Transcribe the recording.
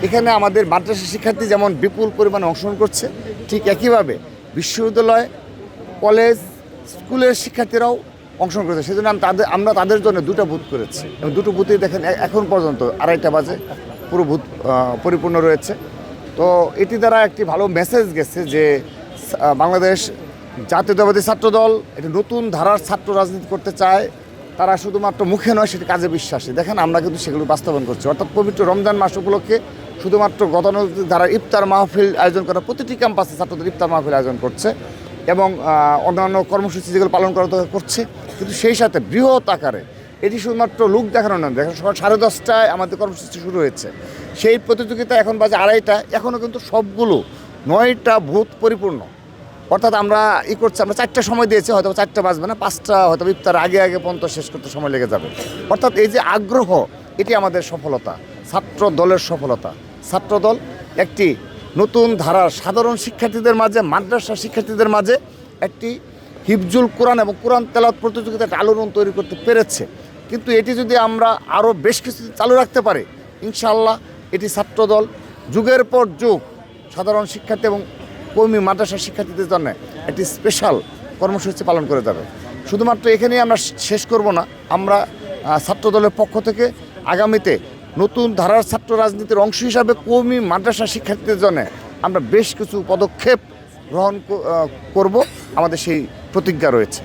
এখানে আমাদের মাদ্রাসা শিক্ষার্থী যেমন বিপুল পরিমাণে অংশগ্রহণ করছে, ঠিক একইভাবে বিশ্ববিদ্যালয়, কলেজ, স্কুলের শিক্ষার্থীরাও অংশগ্রহণ করেছে। সেজন্য আমরা তাদের জন্য দুটো বুথ করেছি এবং দুটো বুথেই দেখেন এখন পর্যন্ত 2:30 বাজে পুরো বুথ পরিপূর্ণ রয়েছে। তো এটি দ্বারা একটি ভালো মেসেজ গেছে যে বাংলাদেশ জাতীয়তাবাদী ছাত্রদল একটি নতুন ধারার ছাত্র রাজনীতি করতে চায়। তারা শুধুমাত্র মুখে নয়, সেটি কাজে বিশ্বাসী। দেখেন আমরা কিন্তু সেগুলো বাস্তবায়ন করছি। অর্থাৎ পবিত্র রমজান মাস উপলক্ষে শুধুমাত্র গতানুগতিক ধারার ইফতার মাহফিল আয়োজন করা, প্রতিটি ক্যাম্পাসে ছাত্রদের ইফতার মাহফিল আয়োজন করছে এবং অন্যান্য কর্মসূচি যেগুলো পালন করা করছে। কিন্তু সেই সাথে বৃহৎ আকারে এটি শুধুমাত্র লোক দেখানো নয়। দেখেন সকাল 10:30টায় আমাদের কর্মসূচি শুরু হয়েছে, সেই প্রতিযোগিতা এখন বাজে 2:30, এখনও কিন্তু সবগুলো 9টা বুথ পরিপূর্ণ। অর্থাৎ আমরা করছি, আমরা 4টার সময় দিয়েছি, হয়তো 4টা বাজবে না, 5টা হয়তো ইফতার আগে পর্যন্ত শেষ করতে সময় লেগে যাবে। অর্থাৎ এই যে আগ্রহ, এটি আমাদের সফলতা, ছাত্র দলের সফলতা। ছাত্রদল একটি নতুন ধারার সাধারণ শিক্ষার্থীদের মাঝে, মাদ্রাসা শিক্ষার্থীদের মাঝে একটি হিফজুল কোরআন এবং কোরআন তেলাওয়াত প্রতিযোগিতার একটা আলোড়ন তৈরি করতে পেরেছে। কিন্তু এটি যদি আমরা আরও বেশ কিছু চালু রাখতে পারি, ইনশাআল্লাহ এটি ছাত্রদল যুগের পর যুগ সাধারণ শিক্ষার্থী এবং কওমি মাদ্রাসা শিক্ষার্থীদের জন্য একটি স্পেশাল কর্মসূচি পালন করে যাবে। শুধুমাত্র এখানেই আমরা শেষ করব না, আমরা ছাত্রদলের পক্ষ থেকে আগামীতে নতুন ধারার ছাত্র রাজনীতির অংশ হিসাবে কওমি মাদ্রাসা শিক্ষার্থীদের জন্য আমরা বেশ কিছু পদক্ষেপ গ্রহণ করব, আমাদের সেই প্রতিজ্ঞা রয়েছে।